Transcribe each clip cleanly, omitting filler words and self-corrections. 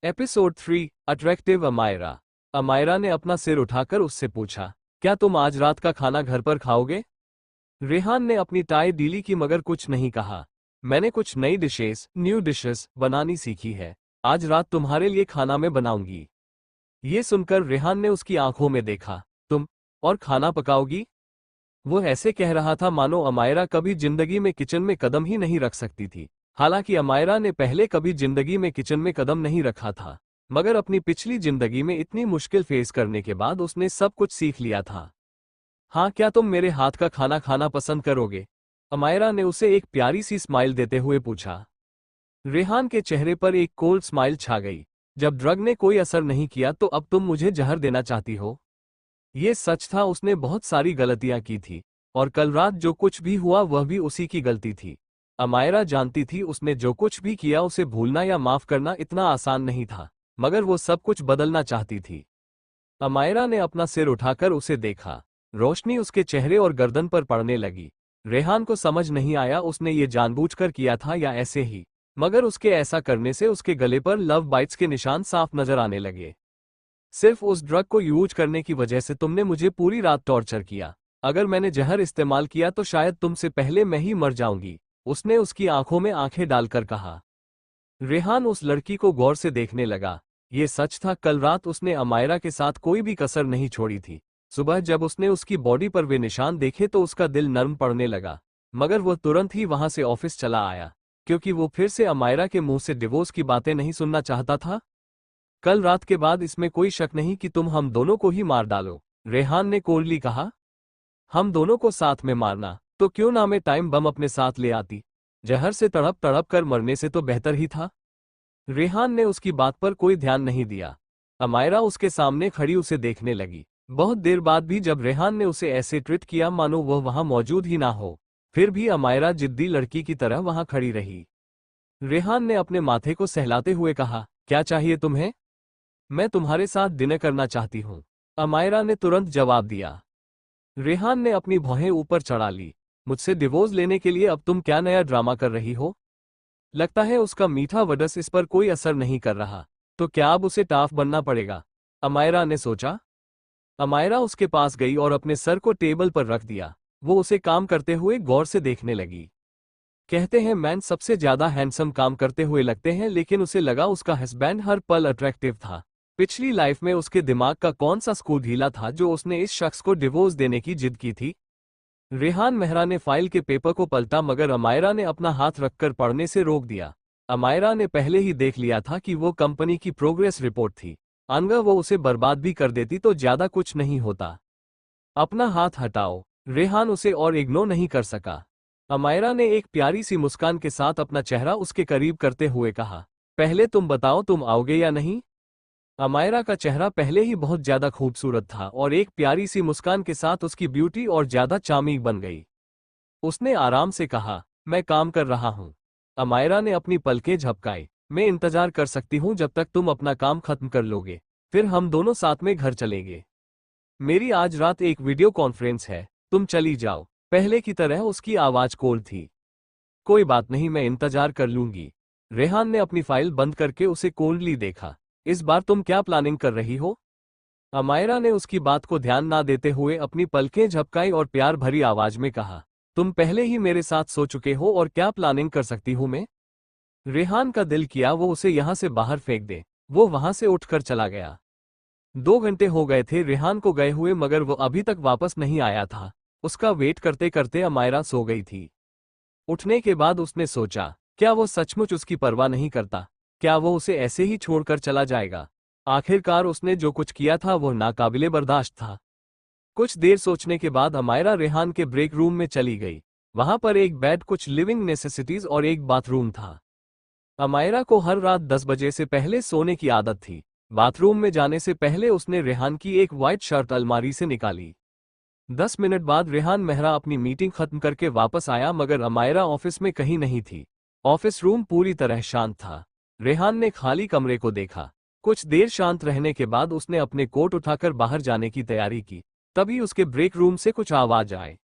Episode 3 attractive Amayra. Amayra ने अपना सिर उठाकर उससे पूछा, क्या तुम आज रात का खाना घर पर खाओगे? रेहान ने अपनी टाई ढीली की मगर कुछ नहीं कहा। मैंने कुछ नई न्यू डिशेस बनानी सीखी है। आज रात तुम्हारे लिए खाना मैं बनाऊंगी। ये सुनकर रेहान ने उसकी आंखों में देखा। तुम और खाना पकाओगी? वो ऐसे कह रहा था मानो अमायरा कभी जिंदगी में किचन में कदम ही नहीं रख सकती थी। हालांकि अमायरा ने पहले कभी जिंदगी में किचन में कदम नहीं रखा था, मगर अपनी पिछली जिंदगी में इतनी मुश्किल फेस करने के बाद उसने सब कुछ सीख लिया था। हाँ, क्या तुम मेरे हाथ का खाना खाना पसंद करोगे? अमायरा ने उसे एक प्यारी सी स्माइल देते हुए पूछा। रेहान के चेहरे पर एक कोल्ड स्माइल छा गई। जब ड्रग ने कोई असर नहीं किया तो अब तुम मुझे जहर देना चाहती हो? ये सच था, उसने बहुत सारी गलतियां की थी और कल रात जो कुछ भी हुआ वह भी उसी की गलती थी। अमायरा जानती थी उसने जो कुछ भी किया उसे भूलना या माफ करना इतना आसान नहीं था, मगर वो सब कुछ बदलना चाहती थी। अमायरा ने अपना सिर उठाकर उसे देखा। रोशनी उसके चेहरे और गर्दन पर पड़ने लगी। रेहान को समझ नहीं आया उसने ये जानबूझकर किया था या ऐसे ही, मगर उसके ऐसा करने से उसके गले पर लव बाइट्स के निशान साफ नजर आने लगे। सिर्फ उस ड्रग को यूज करने की वजह से तुमने मुझे पूरी रात टॉर्चर किया। अगर मैंने जहर इस्तेमाल किया तो शायद तुमसे पहले मैं ही मर जाऊंगी, उसने उसकी आंखों में आंखें डालकर कहा। रेहान उस लड़की को गौर से देखने लगा। ये सच था, कल रात उसने अमायरा के साथ कोई भी कसर नहीं छोड़ी थी। सुबह जब उसने उसकी बॉडी पर वे निशान देखे तो उसका दिल नर्म पड़ने लगा, मगर वह तुरंत ही वहां से ऑफिस चला आया, क्योंकि वो फिर से अमायरा के मुंह से डिवोर्स की बातें नहीं सुनना चाहता था। कल रात के बाद इसमें कोई शक नहीं कि तुम हम दोनों को ही मार डालो, रेहान ने कोल्डली कहा। हम दोनों को साथ में मारना, तो क्यों ना मैं टाइम बम अपने साथ ले आती? जहर से तड़प तड़प कर मरने से तो बेहतर ही था। रेहान ने उसकी बात पर कोई ध्यान नहीं दिया। अमायरा उसके सामने खड़ी उसे देखने लगी। बहुत देर बाद भी जब रेहान ने उसे ऐसे ट्रीट किया मानो वह वहां मौजूद ही ना हो, फिर भी अमायरा जिद्दी लड़की की तरह वहां खड़ी रही। रेहान ने अपने माथे को सहलाते हुए कहा, क्या चाहिए तुम्हें? मैं तुम्हारे साथ डिनर करना चाहती हूँ, अमायरा ने तुरंत जवाब दिया। रेहान ने अपनी भौहें ऊपर चढ़ा ली। मुझसे डिवोर्स लेने के लिए अब तुम क्या नया ड्रामा कर रही हो? लगता है उसका मीठा वडस इस पर कोई असर नहीं कर रहा, तो क्या अब उसे टाफ बनना पड़ेगा? अमायरा ने सोचा। अमायरा उसके पास गई और अपने सर को टेबल पर रख दिया। वो उसे काम करते हुए गौर से देखने लगी। कहते हैं मैन सबसे ज्यादा हैंडसम काम करते हुए लगते हैं, लेकिन उसे लगा उसका हस्बैंड हर पल अट्रैक्टिव था। पिछली लाइफ में उसके दिमाग का कौन सा स्क्रू ढीला था जो उसने इस शख्स को डिवोर्स देने की जिद की थी? रेहान मेहरा ने फाइल के पेपर को पलटा, मगर अमायरा ने अपना हाथ रखकर पढ़ने से रोक दिया। अमायरा ने पहले ही देख लिया था कि वो कंपनी की प्रोग्रेस रिपोर्ट थी। अगर वो उसे बर्बाद भी कर देती तो ज्यादा कुछ नहीं होता। अपना हाथ हटाओ। रेहान उसे और इग्नोर नहीं कर सका। अमायरा ने एक प्यारी सी मुस्कान के साथ अपना चेहरा उसके करीब करते हुए कहा, पहले तुम बताओ तुम आओगे या नहीं? अमायरा का चेहरा पहले ही बहुत ज्यादा खूबसूरत था और एक प्यारी सी मुस्कान के साथ उसकी ब्यूटी और ज्यादा चार्मिंग बन गई। उसने आराम से कहा, मैं काम कर रहा हूं। अमायरा ने अपनी पलकें झपकाई। मैं इंतजार कर सकती हूं जब तक तुम अपना काम खत्म कर लोगे, फिर हम दोनों साथ में घर चलेंगे। मेरी आज रात एक वीडियो कॉन्फ्रेंस है, तुम चली जाओ। पहले की तरह उसकी आवाज कोल्ड थी। कोई बात नहीं, मैं इंतजार कर लूंगी। रेहान ने अपनी फाइल बंद करके उसे कोल्डली देखा। इस बार तुम क्या प्लानिंग कर रही हो? अमायरा ने उसकी बात को ध्यान ना देते हुए अपनी पलकें झपकाई और प्यार भरी आवाज में कहा, तुम पहले ही मेरे साथ सो चुके हो और क्या प्लानिंग कर सकती हूं मैं? रेहान का दिल किया वो उसे यहां से बाहर फेंक दे। वो वहां से उठकर चला गया। 2 घंटे हो गए थे रेहान को गए हुए, मगर वो अभी तक वापस नहीं आया था। उसका वेट करते करते अमायरा सो गई थी। उठने के बाद उसने सोचा, क्या वो सचमुच उसकी परवाह नहीं करता? क्या वो उसे ऐसे ही छोड़कर चला जाएगा? आखिरकार उसने जो कुछ किया था वो नाकाबिले बर्दाश्त था। कुछ देर सोचने के बाद अमायरा रेहान के ब्रेक रूम में चली गई। वहां पर एक बेड, कुछ लिविंग नेसेसिटीज और एक बाथरूम था। अमायरा को हर रात 10 बजे से पहले सोने की आदत थी। बाथरूम में जाने से पहले उसने रेहान की एक व्हाइट शर्ट अलमारी से निकाली। 10 मिनट बाद रेहान मेहरा अपनी मीटिंग खत्म करके वापस आया, मगर अमायरा ऑफिस में कहीं नहीं थी। ऑफिस रूम पूरी तरह शांत था। रेहान ने खाली कमरे को देखा। कुछ देर शांत रहने के बाद उसने अपने कोट उठाकर बाहर जाने की तैयारी की। तभी उसके ब्रेक रूम से कुछ आवाज आए।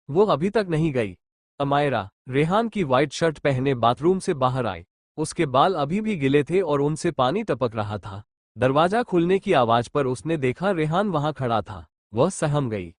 वो अभी तक नहीं गई। अमायरा, रेहान की व्हाइट शर्ट पहने बाथरूम से बाहर आई। उसके बाल अभी भी गिले थे और उनसे पानी टपक रहा था। दरवाजा खुलने की आवाज पर उसने देखा रेहान वहां खड़ा था। वह सहम गई।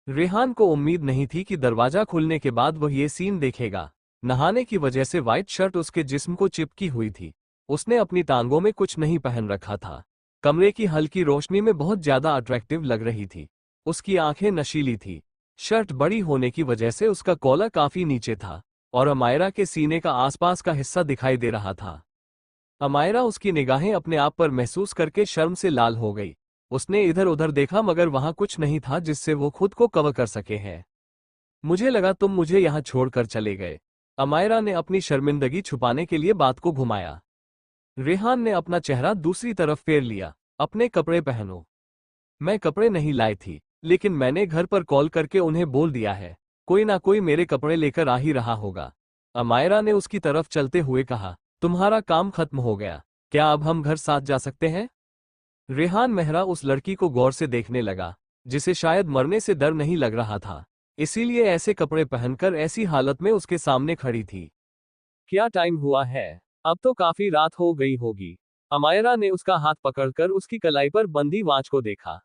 रेहान को उम्मीद नहीं थी कि दरवाजा खुलने के बाद वह ये सीन देखेगा। नहाने की वजह से व्हाइट शर्ट उसके जिस्म को चिपकी हुई थी। उसने अपनी टांगों में कुछ नहीं पहन रखा था। कमरे की हल्की रोशनी में बहुत ज्यादा अट्रैक्टिव लग रही थी। उसकी आंखें नशीली थी। शर्ट बड़ी होने की वजह से उसका कॉलर काफी नीचे था और अमायरा के सीने का आसपास का हिस्सा दिखाई दे रहा था। अमायरा उसकी निगाहें अपने आप पर महसूस करके शर्म से लाल हो गई। उसने इधर उधर देखा मगर वहां कुछ नहीं था जिससे वो खुद को कवर कर सके हैं। मुझे लगा तुम मुझे यहाँ छोड़कर चले गए। अमायरा ने अपनी शर्मिंदगी छुपाने के लिए बात को घुमाया। रेहान ने अपना चेहरा दूसरी तरफ फेर लिया। अपने कपड़े पहनो। मैं कपड़े नहीं लाई थी, लेकिन मैंने घर पर कॉल करके उन्हें बोल दिया है। कोई ना कोई मेरे कपड़े लेकर आ ही रहा होगा। अमायरा ने उसकी तरफ चलते हुए कहा, तुम्हारा काम खत्म हो गया। क्या अब हम घर साथ जा सकते हैं? रेहान मेहरा उस लड़की को गौर से देखने लगा, जिसे शायद मरने से डर नहीं लग रहा था, इसीलिए ऐसे कपड़े पहनकर ऐसी हालत में उसके सामने खड़ी थी। क्या टाइम हुआ है? अब तो काफी रात हो गई होगी। अमायरा ने उसका हाथ पकड़कर उसकी कलाई पर बंधी वाच को देखा।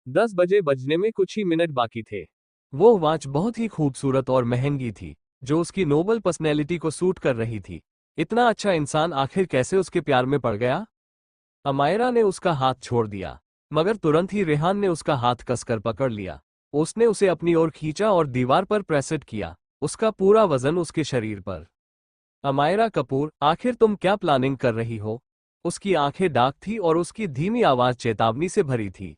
10 बजे बजने में कुछ ही मिनट बाकी थे। वो वाच बहुत ही खूबसूरत और महंगी थी, जो उसकी नोबल पर्सनैलिटी को सूट कर रही थी। इतना अच्छा इंसान आखिर कैसे उसके प्यार में पड़ गया? अमायरा ने उसका हाथ छोड़ दिया, मगर तुरंत ही रेहान ने उसका हाथ कसकर पकड़ लिया। उसने उसे अपनी ओर खींचा और दीवार पर प्रेसेट किया, उसका पूरा वजन उसके शरीर पर। अमायरा कपूर, आखिर तुम क्या प्लानिंग कर रही हो? उसकी आंखें डार्क थी और उसकी धीमी आवाज चेतावनी से भरी थी।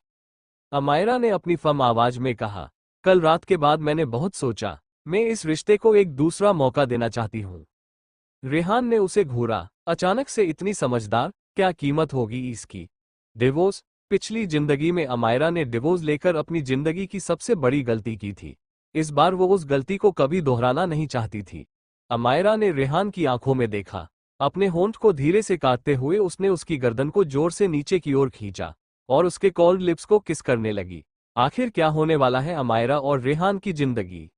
अमायरा ने अपनी फम आवाज में कहा, कल रात के बाद मैंने बहुत सोचा। मैं इस रिश्ते को एक दूसरा मौका देना चाहती हूँ। रेहान ने उसे घूरा। अचानक से इतनी समझदार, क्या कीमत होगी इसकी? डिवोर्स? पिछली जिंदगी में अमायरा ने डिवोर्स लेकर अपनी जिंदगी की सबसे बड़ी गलती की थी। इस बार वो उस गलती को कभी दोहराना नहीं चाहती थी। अमायरा ने रेहान की आंखों में देखा। अपने होंठ को धीरे से काटते हुए उसने उसकी गर्दन को जोर से नीचे की ओर खींचा और उसके कोल्ड लिप्स को किस करने लगी। आखिर क्या होने वाला है अमायरा और रेहान की जिंदगी?